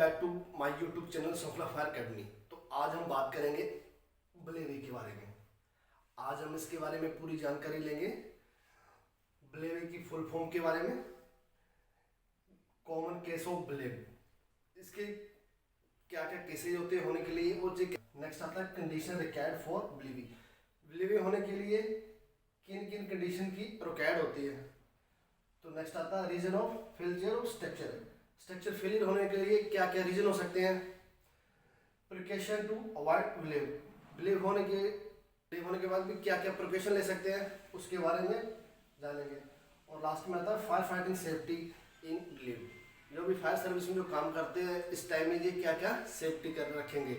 Back to my YouTube channel Safala fire academy. तो आज हम बात करेंगे ब्लेवी के बारे में। आज हम इसके बारे में पूरी जानकारी लेंगे, ब्लेवी की फुल फॉर्म के बारे में, कॉमन केस ऑफ ब्लेव, इसके क्या क्या केसेज होते हैं होने के लिए, और नेक्स्ट आता है कंडीशन रिक्वायर्ड फॉर ब्लेवी। ब्लेवी होने के लिए किन किन कंडीशन की रिक्वायर्ड होती है। तो नेक्स्ट आता है reason of failure of structure. Structure failure होने के लिए क्या क्या रीजन हो सकते हैं। Precaution to avoid BLEVE, BLEVE होने के बाद भी क्या क्या प्रिकॉशन ले सकते हैं उसके बारे में जानेंगे। और लास्ट में आता है फायर फाइटिंग सेफ्टी इन ब्लेव, जो भी फायर सर्विस में जो काम करते हैं इस टाइम में ये क्या क्या सेफ्टी कर रखेंगे।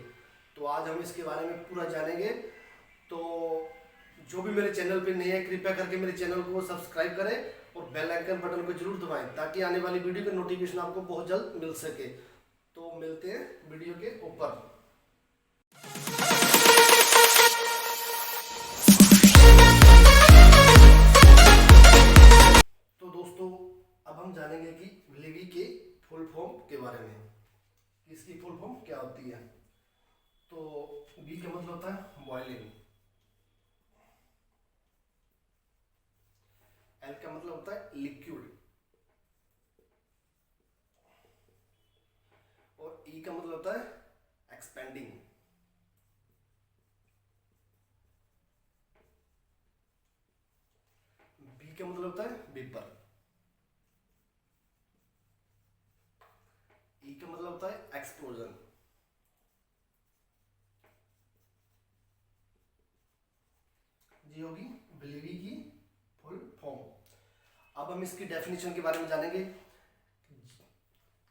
तो आज हम इसके बारे में पूरा जानेंगे। तो जो भी मेरे चैनल पे नए हैं कृपया करके मेरे चैनल को सब्सक्राइब करें और बेल आइकन बटन को जरूर दबाएं ताकि आने वाली वीडियो का नोटिफिकेशन आपको बहुत जल्द मिल सके। तो मिलते हैं वीडियो के ऊपर। तो दोस्तों अब हम जानेंगे कि ब्लेवी के फुल फॉर्म के बारे में, इसकी फुल फॉर्म क्या होती है। तो बी का मतलब होता है बॉइलिंग, एल का मतलब होता है लिक्विड, और ई का मतलब होता है एक्सपेंडिंग, बी का मतलब होता है वेपर, ई का मतलब होता है एक्सप्लोजन, जी होगी ब्लेवी की फुल फॉर्म। अब हम इसकी डेफिनेशन के बारे में जानेंगे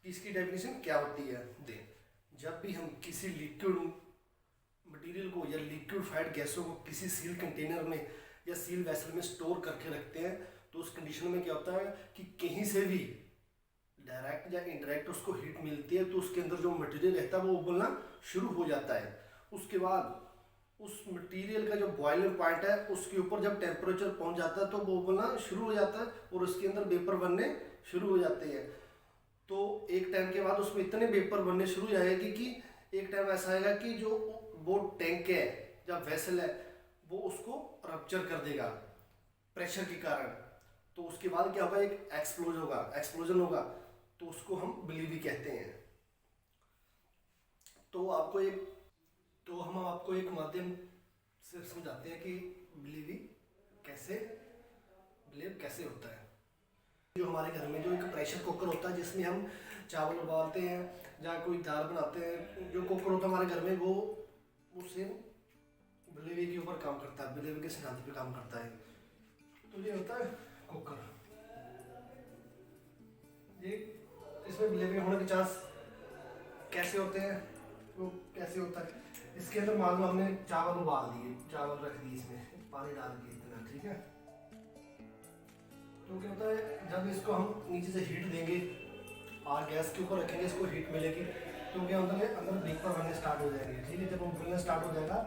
कि इसकी डेफिनेशन क्या होती है। जब भी हम किसी लिक्विड मटेरियल को या लिक्विफाइड गैसों को किसी सील कंटेनर में या सील वेसल में स्टोर करके रखते हैं तो उस कंडीशन में क्या होता है कि कहीं से भी डायरेक्ट या इनडायरेक्ट उसको हीट मिलती है तो उसके अंदर जो मटेरियल रहता है वो उबलना शुरू हो जाता है। उसके बाद उस मटेरियल का जो बॉइलिंग पॉइंट है उसके ऊपर जब टेम्परेचर पहुंच जाता है तो वो उबलना शुरू हो जाता है और उसके अंदर वेपर बनने शुरू हो जाते हैं। तो एक टाइम के बाद उसमें इतने वेपर बनने शुरू हो जाएगी कि एक टाइम ऐसा आएगा कि जो वो टैंक है या वेसल है वो उसको रप्चर कर देगा प्रेशर के कारण। तो उसके बाद क्या होगा, एक एक्सप्लोजन होगा तो उसको हम ब्लेवी कहते हैं। तो हम आपको एक माध्यम से समझाते हैं कि ब्लेव कैसे होता है। जो हमारे घर में जो एक प्रेशर कुकर होता है जिसमें हम चावल उबालते हैं या कोई दाल बनाते हैं, जो कुकर होता है हमारे घर में वो उससे ब्लेवी के ऊपर काम करता है, ब्लेवी के सिद्धांत पे काम करता है। तो ये होता है कुकर, ये इसमें ब्लेवी होने के चांस कैसे होते हैं, वो कैसे होता है। इसके अंदर मान लो हमने चावल उबाल दिए, चावल रख दिए इसमें पानी डाल के इतना, ठीक है। तो क्या होता है जब इसको हम नीचे से हीट देंगे और गैस के ऊपर रखेंगे, इसको हीट मिलेगी तो क्या होता है अंदर वेपर बनने स्टार्ट हो जाएंगे, ठीक है। जब उबलना स्टार्ट हो जाएगा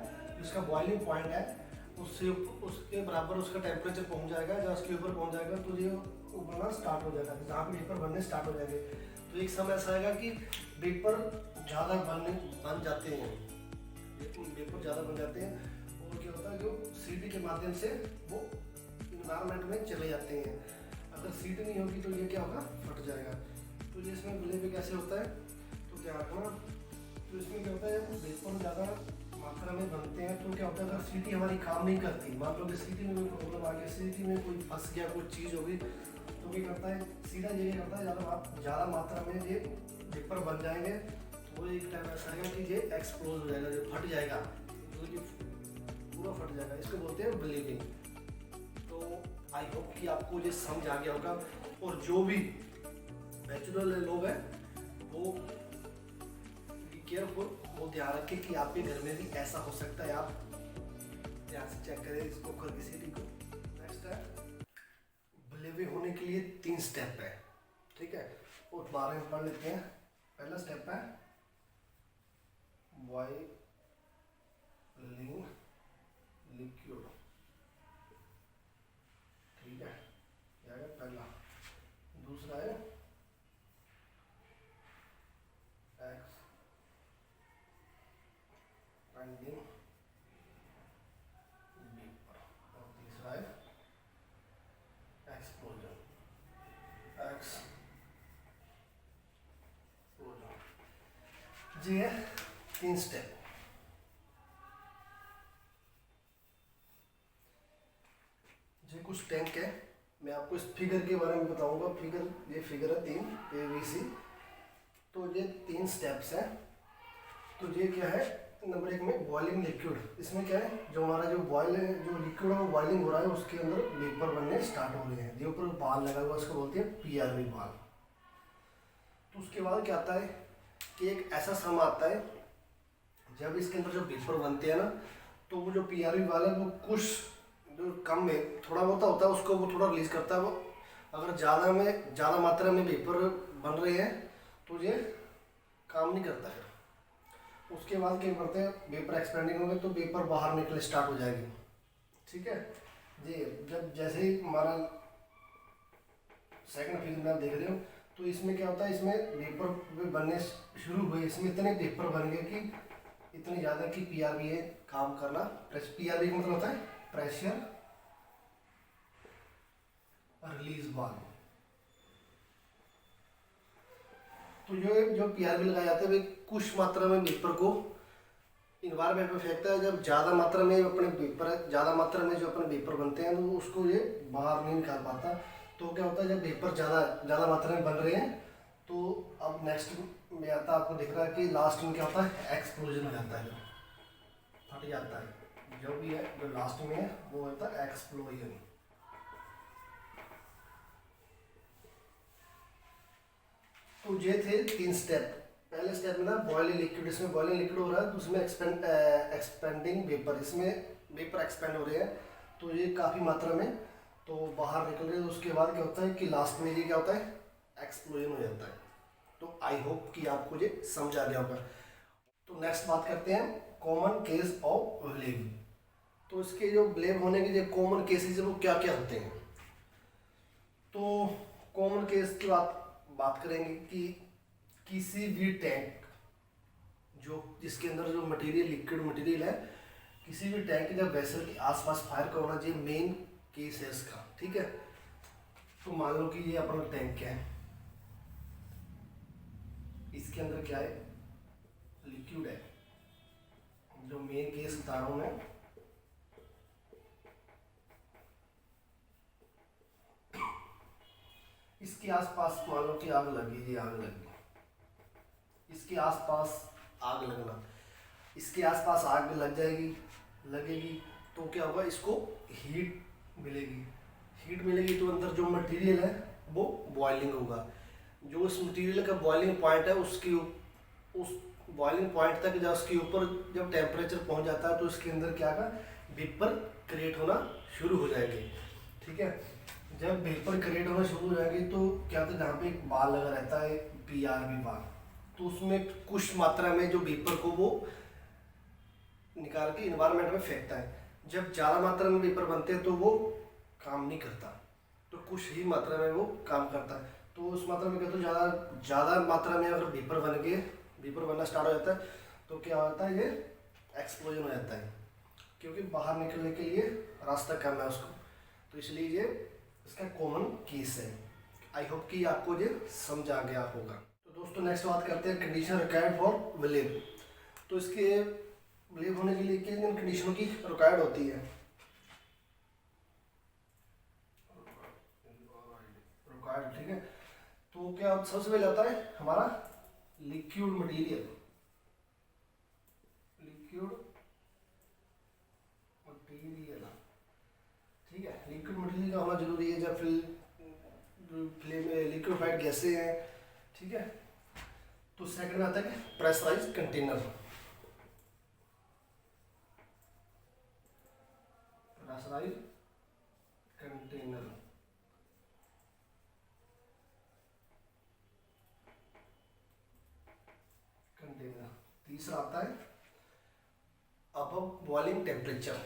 उसका बॉइलिंग पॉइंट है उसके बराबर उसका टेम्परेचर पहुंच जाएगा, जब उसके ऊपर पहुंच जाएगा तो ये उबलना स्टार्ट हो जाएगा, जहाँ पे वेपर बनने स्टार्ट हो जाएंगे। तो एक समय ऐसा आएगा कि वेपर ज़्यादा बन जाते हैं, वेपर ज़्यादा बन जाते हैं और क्या होता है जो सीटी के माध्यम से वो इन्वायरमेंट में चले जाते हैं। अगर सीटी नहीं होगी तो ये क्या होगा, फट जाएगा। तो ये इसमें ब्लेवी कैसे होता है तो क्या रखना, तो इसमें क्या होता है वेपर ज़्यादा मात्रा में बनते हैं तो क्या होता है अगर सीटी हमारी काम नहीं करती, मान लो कि सीटी में कोई प्रॉब्लम आ गई, सीटी में कोई फंस गया, कोई चीज़ होगी तो क्या करता है सीधा ये करता है ज़्यादा मात्रा में ये वेपर बन जाएंगे तो वो एक टाइम ऐसा आएगा कि ये एक्सप्लोज हो जाएगा, ये फट जाएगा, तो ये पूरा फट जाएगा, इसको बोलते हैं ब्लेविंग। तो आई होप कि आपको ये समझ आ गया होगा। और जो भी बैचलर लोग हैं वो बी केयरफुल, वो ध्यान रखें कि आपके घर में भी ऐसा हो सकता है, आप ध्यान से चेक करें इस कुकर की सीटी को। नेक्स्ट है ब्लेवी होने के लिए 3 स्टेप है, ठीक है, और बारे में पढ़ लेते हैं। पहला स्टेप है बॉइलिंग लिक्विड, ठीक है, यह है पहला। दूसरा है जी है 3 स्टेप। ये कुछ टैंक है, मैं आपको इस फिगर के बारे में बताऊंगा। ये फिगर है 3 ABC। तो ये 3 स्टेप्स हैं। तो ये क्या है, नंबर 1 में बॉइलिंग लिक्विड। इसमें क्या है, जो हमारा जो जो लिक्विड है वो बॉइलिंग हो रहा है, उसके अंदर वेपर बनने स्टार्ट हो रहे हैं। जो ऊपर बाल लगा हुआ उसको बोलते हैं PRV बाल। तो उसके बाद क्या आता है कि एक ऐसा समय आता है जब इसके अंदर जो वेपर बनते हैं ना, तो वो जो PRV बाल है वो कुछ जो कम में थोड़ा बहुत होता है उसको वो थोड़ा रिलीज करता है। वो अगर ज़्यादा मात्रा में वेपर बन रहे हैं तो ये काम नहीं करता है। उसके बाद क्या करते हैं, वेपर एक्सपेंडिंग होंगे तो वेपर बाहर निकलने स्टार्ट हो जाएगी। ठीक है जी। जब जैसे ही हमारा सेकंड फिगर में आप देख रहे हो, तो इसमें क्या होता है, इसमें वेपर बनने शुरू हुए। इसमें इतने वेपर बन गए कि इतने ज़्यादा कि PRV काम करना। PRV का मतलब होता है प्रेशर रिलीज वाल्व। तो जो PRV लगाए जाते हैं वे कुछ मात्रा में वेपर को इन्वायरमेंट में फेंकता है। जब ज़्यादा मात्रा में जो अपने वेपर बनते हैं तो उसको ये बाहर नहीं निकाल पाता। तो क्या होता है, जब वेपर ज़्यादा मात्रा में बन रहे हैं तो अब नेक्स्ट में आता है, आपको दिख रहा है कि लास्ट में क्या होता है, एक्सप्लोजन हो जाता है, फट जाता है। जो भी है जो लास्ट में है वो होता है एक्सप्लोजन। तो ये थे 3 स्टेप। पहले स्टेप में ना बॉइलिंग लिक्विड, इसमें बॉइलिंग लिक्विड हो रहा है, दूसरे में एक्सपेंडिंग वेपर, इसमें वेपर एक्सपेंड हो रहे हैं तो ये काफ़ी मात्रा में तो बाहर निकल रहे हैं। उसके बाद क्या होता है कि लास्ट में ये क्या होता है, एक्सप्लोजन हो जाता है। तो आई होप कि आपको ये समझ आ गया होगा। तो नेक्स्ट बात करते हैं कॉमन केस ऑफ ब्लेम। तो इसके जो ब्लेम होने के जो कॉमन केसेस है वो क्या क्या होते हैं। तो कॉमन केस की बात करेंगे कि किसी भी टैंक जिसके अंदर जो मटेरियल लिक्विड मटेरियल है, किसी भी टैंक के जब वेसल के आसपास फायर का होना चाहिए, मेन केस है इसका। ठीक है, तो मान लो कि ये अपना टैंक है, इसके अंदर क्या है, लिक्विड है। जो मेन केस बता रहा हूं मैं, इसके आसपास मान लो कि आग लगी, ये आग लगी, इसके आसपास आग लगना, इसके आसपास आग लगेगी तो क्या होगा, इसको हीट मिलेगी तो अंदर जो मटेरियल है वो बॉइलिंग होगा। जो उस मटेरियल का बॉइलिंग पॉइंट है उस बॉइलिंग पॉइंट तक जब उसके ऊपर जब टेम्परेचर पहुंच जाता है तो इसके अंदर क्या होगा, वेपर क्रिएट होना शुरू हो जाएंगे। ठीक है, जब वेपर क्रिएट होना शुरू हो जाएगी तो क्या होता है, जहाँ पे एक बाल लगा रहता है PRV बाल, तो उसमें कुछ मात्रा में जो वेपर को वो निकाल के इन्वायरमेंट में फेंकता है। जब ज़्यादा मात्रा में वेपर बनते हैं तो वो काम नहीं करता, तो कुछ ही मात्रा में वो काम करता है। तो उस मात्रा में क्या होता है, ज़्यादा मात्रा में अगर वेपर बनना स्टार्ट हो जाता है तो क्या होता है, ये एक्सप्लोजन हो जाता है, क्योंकि बाहर निकलने के लिए रास्ता कम है उसको। तो इसलिए ये इसका कॉमन केस है। आई होप कि आपको ये समझ आ गया होगा। तो दोस्तों नेक्स्ट बात करते हैं कंडीशन रिक्वायर्ड फॉर ब्लेम। तो इसके ब्लेम होने के लिए किन कंडीशनों की रिक्वायर्ड होती है। रिक्वायर्ड, ठीक है। तो क्या सबसे पहले आता है हमारा लिक्विड मटेरियल, ठीक है। लिक्विड मटेरियल का होना जरूरी है, जब लिक्विफाइड गैसें हैं। ठीक है, तो सेकंड में आता है प्रेशराइज्ड कंटेनर, कंटेनर। तीसरा आता है above boiling temperature,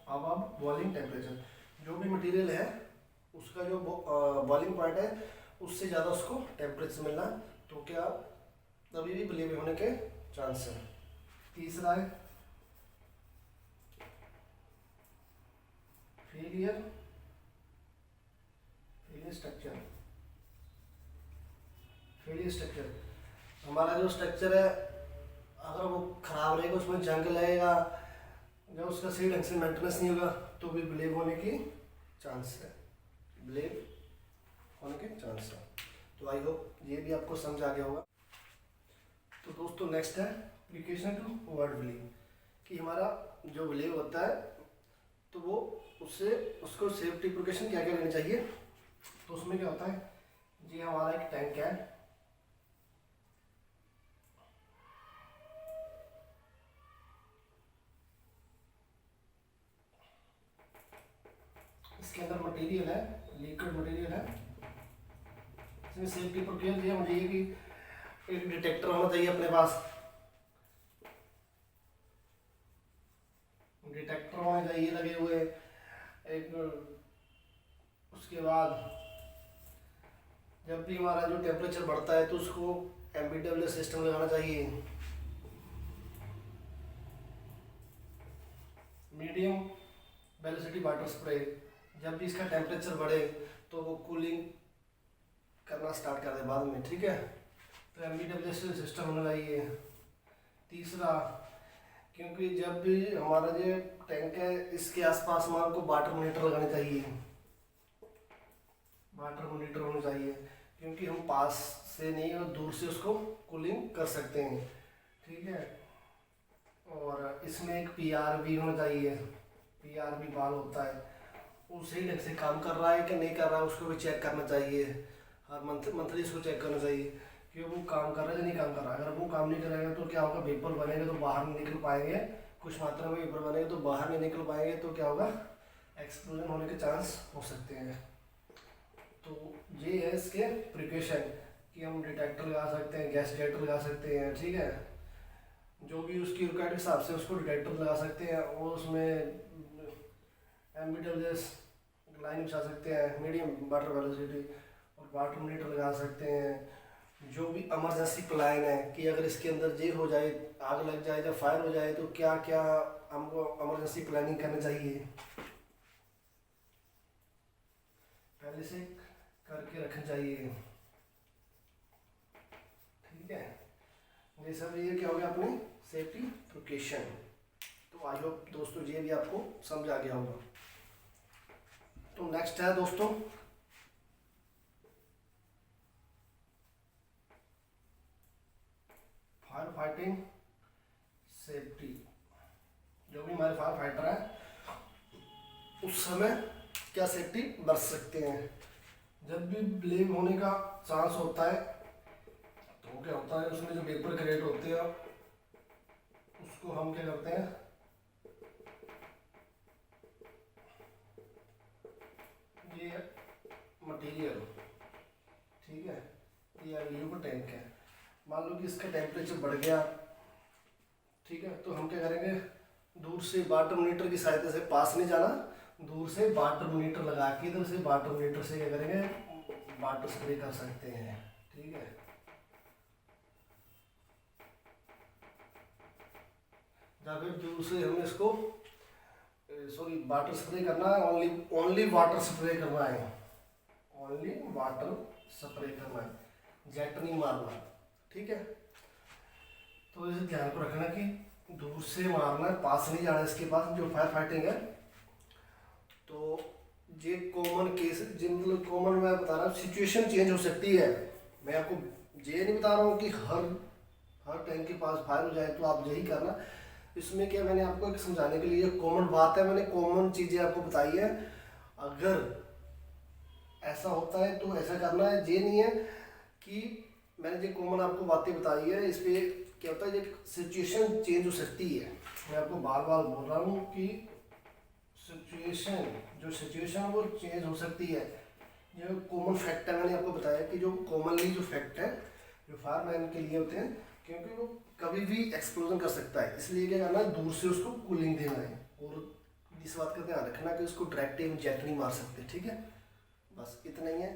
above boiling temperature. जो भी मटेरियल है उसका जो बॉइलिंग पॉइंट है उससे ज़्यादा उसको टेम्परेचर मिलना, तो क्या तभी भी ब्लेम होने के चांस है। तीसरा है फेलियर स्ट्रक्चर। फेलियर स्ट्रक्चर हमारा जो स्ट्रक्चर है अगर वो खराब रहेगा, उसमें जंग लगेगा, जब उसका सही ढंग से मेंटेनेंस नहीं होगा तो भी ब्लेड होने की चांस है, ब्लेड होने के चांस है। तो आई होप ये भी आपको समझ आ गया होगा। तो दोस्तों नेक्स्ट है एप्लीकेशन टू वर्ड ब्लेड, कि हमारा जो ब्लेड होता है तो वो उसको सेफ्टी प्रिकॉशन क्या क्या लेने चाहिए। तो उसमें क्या होता है, ये हमारा एक टैंक है, इसके अंदर मटेरियल है, लिक्विड मटेरियल है। इसमें सेफ्टी प्रिकॉशन ये मुझे कि एक डिटेक्टर होना चाहिए अपने पास, डिटेक्टर होने चाहिए लगे हुए एक। उसके बाद जब भी हमारा जो टेम्परेचर बढ़ता है तो उसको एमबीडब्ल्यू सिस्टम लगाना चाहिए। मीडियम वेलोसिटी वाटर स्प्रे, जब भी इसका टेम्परेचर बढ़े तो वो कूलिंग करना स्टार्ट कर दे बाद में, ठीक है। तो एमबीडब्ल्यू सिस्टम होना चाहिए। तीसरा, क्योंकि जब भी हमारा जो टैंक है इसके आसपास हमारे को वाटर मॉनिटर लगाने चाहिए, वाटर मॉनिटर होना चाहिए, क्योंकि हम पास से नहीं और दूर से उसको कूलिंग कर सकते हैं, ठीक है। और इसमें एक पीआरवी होना चाहिए, पीआरवी बाल होता है, वो सही ढंग से काम कर रहा है कि नहीं कर रहा है उसको भी चेक करना चाहिए, हर मंथली इसको चेक करना चाहिए कि वो काम कर रहा है या नहीं काम कर रहा है। अगर वो काम नहीं करेगा तो क्या होगा, वेपर बनेगा तो बाहर नहीं निकल पाएंगे, कुछ मात्रा में वेपर बनेगा तो बाहर नहीं निकल पाएंगे, तो क्या होगा, एक्सप्लोजन होने के चांस हो सकते हैं। तो ये है इसके प्रिकॉशन कि हम डिटेक्टर लगा सकते हैं, गैस डिटेक्टर लगा सकते हैं, ठीक है। जो भी उसकी रिक्वायर्ड के हिसाब से उसको डिटेक्टर लगा सकते हैं, और उसमें एमबीडब्ल्यूएस लाइन बिछा सकते हैं, मीडियम वाटर वेलोसिटी, और वाटर मीटर लगा सकते हैं। जो भी इमरजेंसी प्लान है कि अगर इसके अंदर ये हो जाए, आग लग जाए या फायर हो जाए तो क्या क्या हमको इमरजेंसी प्लानिंग करनी चाहिए, पहले से करके रखना चाहिए, ठीक है। ये सब ये क्या हो गया अपने सेफ्टी प्रिकॉशन। तो आई होप दोस्तों ये भी आपको समझ आ गया होगा। तो नेक्स्ट है दोस्तों फायर फाइटिंग सेफ्टी। जो भी हमारे फायर फाइटर है उस समय क्या सेफ्टी बरत सकते हैं। जब भी ब्लेम होने का चांस होता है तो क्या होता है, उसमें जो वेपर क्रिएट होते हैं उसको हम क्या करते हैं, ये मटेरियल, ठीक है, ये एल्यूमिनियम का टैंक है, मान लो कि इसका टेम्परेचर बढ़ गया, ठीक है, तो हम क्या करेंगे, दूर से वाटर मॉनिटर की सहायता से, पास नहीं जाना, दूर से वाटर मॉनिटर लगा के इधर से वाटर मॉनिटर से क्या करेंगे, वाटर स्प्रे कर सकते हैं, ठीक है। या फिर दूर से हम इसको वाटर स्प्रे करना है, ओनली वाटर स्प्रे करना है, ओनली वाटर स्प्रे करना है, जेट नहीं मारना, ठीक है। तो इसे ध्यान को रखना कि दूर से मारना है, पास नहीं जाना इसके पास जो फायर फाइटिंग है। तो ये कॉमन केस, जिन कॉमन मैं बता रहा हूँ, सिचुएशन चेंज हो सकती है, मैं आपको ये नहीं बता रहा हूँ कि हर टैंक के पास फायर हो जाए तो आप यही करना। इसमें क्या, मैंने आपको एक समझाने के लिए कॉमन बात है, मैंने कॉमन चीज़ें आपको बताई है। अगर ऐसा होता है तो ऐसा करना है, ये नहीं है कि मैंने जो कॉमन आपको बातें बताई है इस पर क्या होता है, ये सिचुएशन चेंज हो सकती है। मैं आपको बार बार बोल रहा हूँ कि सिचुएशन वो चेंज हो सकती है। जो कॉमन फैक्ट है मैंने आपको बताया कि जो कॉमनली जो फैक्ट है जो फायरमैन के लिए होते हैं, क्योंकि वो कभी भी एक्सप्लोजन कर सकता है, इसलिए क्या करना है, दूर से उसको कूलिंग देना है, और इस बात का ध्यान रखना कि उसको डायरेक्टली हम जेट नहीं मार सकते, ठीक है। बस इतना ही है।